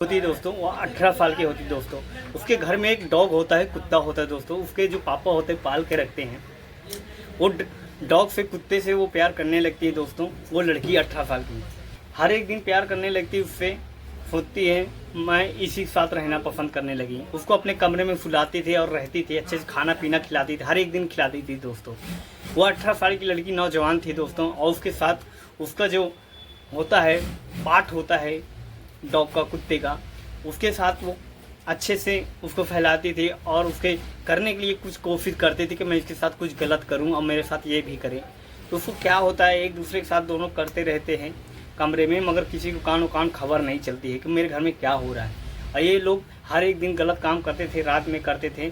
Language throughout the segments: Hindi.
होती है दोस्तों, वो 18 साल की होती है दोस्तों। उसके घर में एक डॉग होता है, कुत्ता होता है दोस्तों। उसके जो पापा होते हैं पाल के रखते हैं। वो डॉग से, कुत्ते से वो प्यार करने लगती है दोस्तों। वो लड़की 18 साल की हर एक दिन प्यार करने लगती है उससे। सोचती है मैं इसी के साथ रहना पसंद करने लगी। उसको अपने कमरे में सुलाती थी और रहती थी, अच्छे से खाना पीना खिलाती थी, हर एक दिन खिलाती थी दोस्तों। वो 18 साल की लड़की नौजवान थी दोस्तों। और उसके साथ उसका जो होता है पाठ होता है डॉग का, कुत्ते का, उसके साथ वो अच्छे से उसको फैलाती थी और उसके करने के लिए कुछ कोशिश करती थी कि मैं इसके साथ कुछ गलत करूं और मेरे साथ ये भी करे। तो उसको क्या होता है, एक दूसरे के साथ दोनों करते रहते हैं कमरे में, मगर किसी को कान खबर नहीं चलती है कि मेरे घर में क्या हो रहा है। और ये लोग हर एक दिन गलत काम करते थे, रात में करते थे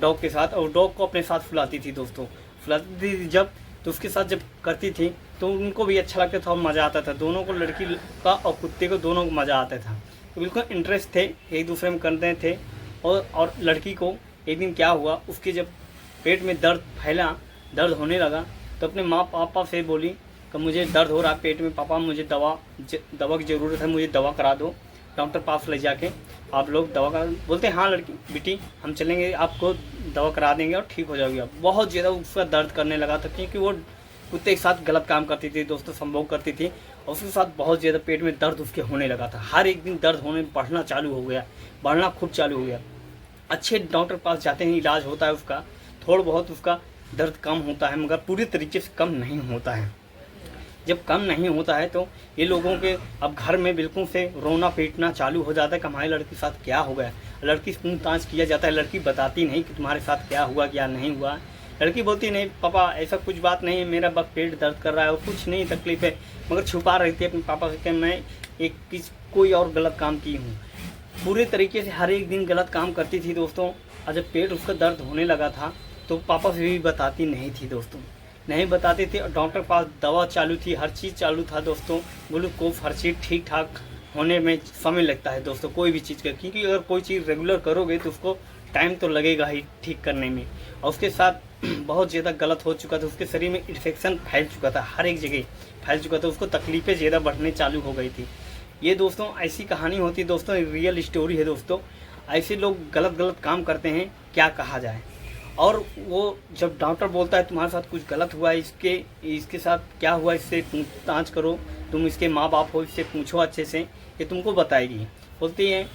डॉग के साथ। और डॉग को अपने साथ फुलाती थी दोस्तों। फुलाती थी जब, तो उसके साथ जब करती थी तो उनको भी अच्छा लगता था और मज़ा आता था। दोनों को, लड़की का और कुत्ते को, दोनों को मज़ा आता था। तो बिल्कुल इंटरेस्ट थे, एक दूसरे में करते थे। और लड़की को एक दिन क्या हुआ, उसके जब पेट में दर्द फैला, दर्द होने लगा, तो अपने माँ पापा से बोली कि मुझे दर्द हो रहा है पेट में, पापा मुझे दवा की ज़रूरत है, मुझे दवा करा दो। डॉक्टर पास ले जाके आप लोग दवा करा। बोलते हैं हाँ लड़की बेटी हम चलेंगे, आपको दवा करा देंगे और ठीक हो जाओगी आप। बहुत ज़्यादा उसका दर्द करने लगा था, क्योंकि वो कुत्ते के साथ गलत काम करती थी दोस्तों, संभोग करती थी। और उसके साथ बहुत ज़्यादा पेट में दर्द उसके होने लगा था। हर एक दिन दर्द होने बढ़ना चालू हो गया, बढ़ना खूब चालू हो गया। अच्छे डॉक्टर पास जाते हैं, इलाज होता है उसका, थोड़ा बहुत उसका दर्द कम होता है, मगर पूरी तरीके से कम नहीं होता है। जब कम नहीं होता है तो ये लोगों के अब घर में बिल्कुल से रोना पीटना चालू हो जाता है कि हमारी लड़की के साथ क्या हो गया। लड़की से पूछताछ किया जाता है, लड़की बताती नहीं कि तुम्हारे साथ क्या हुआ क्या नहीं हुआ। लड़की बोलती नहीं पापा ऐसा कुछ बात नहीं है, मेरा बस पेट दर्द कर रहा है और कुछ नहीं तकलीफ है, मगर छुपा रही थी अपने पापा से कि मैं कोई और गलत काम की हूँ। पूरे तरीके से हर एक दिन गलत काम करती थी दोस्तों। और जब पेट उसका दर्द होने लगा था तो पापा से भी बताती नहीं थी दोस्तों, नहीं बताते थे। और डॉक्टर पास दवा चालू थी, हर चीज़ चालू था दोस्तों। ग्लूकोज हर चीज़ ठीक ठाक होने में समय लगता है दोस्तों, कोई भी चीज़ का, क्योंकि अगर कोई चीज़ रेगुलर करोगे तो उसको टाइम तो लगेगा ही ठीक करने में। और उसके साथ बहुत ज़्यादा गलत हो चुका था, उसके शरीर में इन्फेक्शन फैल चुका था, हर एक जगह फैल चुका था, उसको तकलीफ़ें ज़्यादा बढ़ने चालू हो गई थी। ये दोस्तों ऐसी कहानी होती है दोस्तों, रियल स्टोरी है दोस्तों। ऐसे लोग गलत काम करते हैं, क्या कहा जाए। और वो जब डॉक्टर बोलता है तुम्हारे साथ कुछ गलत हुआ है, इसके साथ क्या हुआ, इससे पूछताछ करो, तुम इसके माँ बाप हो, इससे पूछो अच्छे से, ये तुमको बताएगी। बोलती है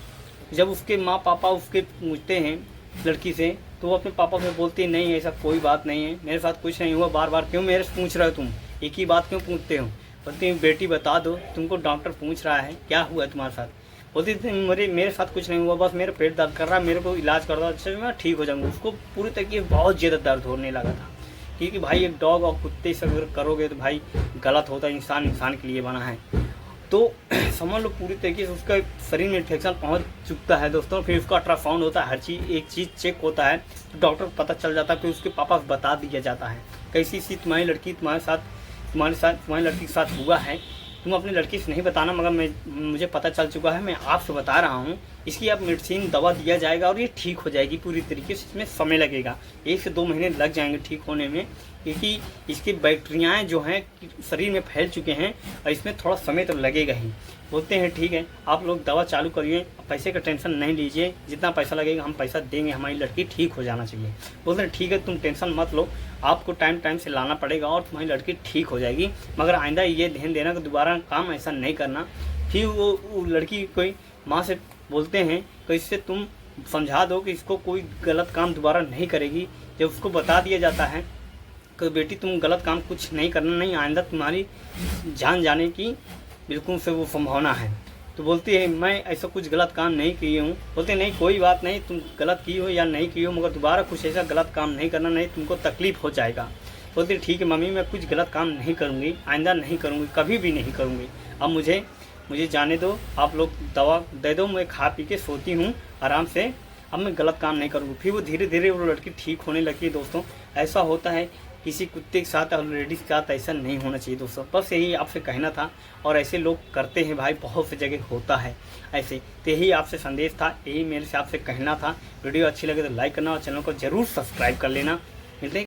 जब उसके माँ पापा उसके पूछते हैं लड़की से, तो वो अपने पापा से बोलती है नहीं ऐसा कोई बात नहीं है, मेरे साथ कुछ नहीं हुआ, बार बार क्यों मेरे से पूछ रहे हो, तुम एक ही बात क्यों पूछते हो। बोलती है बेटी बता दो, तुमको डॉक्टर पूछ रहा है क्या हुआ है तुम्हारे साथ। बोलती थी मेरे साथ कुछ नहीं हुआ, बस मेरा पेट दर्द कर रहा है, मेरे को इलाज कर दो, अच्छे मैं ठीक हो जाऊँगा। उसको पूरी तरीके से बहुत ज़्यादा दर्द होने लगा था, क्योंकि भाई एक डॉग और कुत्ते से अगर करोगे तो भाई गलत होता है, इंसान के लिए बना है। तो समझ लो पूरी तरीके से उसका शरीर में इन्फेक्शन पहुंच चुका है दोस्तों। फिर उसका अल्ट्रासाउंड होता है, हर चीज़ एक चीज़ चेक होता है, तो डॉक्टर को पता चल जाता है, फिर उसके पापा को बता दिया जाता है कैसी सी तुम्हारी लड़की तुम्हारी लड़की के साथ हुआ है। तुम अपनी लड़की से नहीं बताना, मगर मुझे पता चल चुका है, मैं आपसे बता रहा हूँ। इसकी अब मेडिसिन दवा दिया जाएगा और ये ठीक हो जाएगी पूरी तरीके से। इसमें समय लगेगा, 1 से 2 महीने लग जाएंगे ठीक होने में, क्योंकि इसकी बैक्टीरियाएँ जो हैं शरीर में फैल चुके हैं और इसमें थोड़ा समय तो लगेगा ही। बोलते हैं ठीक है आप लोग दवा चालू करिए, पैसे का टेंशन नहीं लीजिए, जितना पैसा लगेगा हम पैसा देंगे, हमारी लड़की ठीक हो जाना चाहिए। बोलते हैं ठीक है तुम टेंशन मत लो, आपको टाइम से लाना पड़ेगा और तुम्हारी लड़की ठीक हो जाएगी, मगर आइंदा ये ध्यान देना कि दोबारा काम ऐसा नहीं करना। फिर वो लड़की कोई माँ से बोलते हैं कि इससे तुम समझा दो कि इसको कोई गलत काम दोबारा नहीं करेगी। जब उसको बता दिया जाता है कि बेटी तुम गलत काम कुछ नहीं करना, नहीं आइंदा तुम्हारी जान जाने की बिल्कुल से वो संभावना है। तो बोलती है मैं ऐसा कुछ गलत काम नहीं किए हूँ। बोलते नहीं कोई बात नहीं, तुम गलत की हो या नहीं की हो, मगर दोबारा कुछ ऐसा गलत काम नहीं करना, नहीं तुमको तकलीफ हो जाएगा। बोलती ठीक है मम्मी मैं कुछ गलत काम नहीं करूँगी, आइंदा नहीं करूँगी, कभी भी नहीं करूँगी। अब मुझे जाने दो, आप लोग दवा दे दो, मैं खा पी के सोती हूँ आराम से, अब मैं गलत काम नहीं करूँगी। फिर वो धीरे धीरे वो लड़की ठीक होने लगी दोस्तों। ऐसा होता है किसी कुत्ते के साथ और लेडीज़ के साथ, ऐसा नहीं होना चाहिए दोस्तों। बस यही आपसे कहना था, और ऐसे लोग करते हैं भाई, बहुत सी जगह होता है ऐसे। तो यही आपसे संदेश था, यही मेरे से आपसे कहना था। वीडियो अच्छी लगे तो लाइक करना और चैनल को ज़रूर सब्सक्राइब कर लेना। मिलते हैं।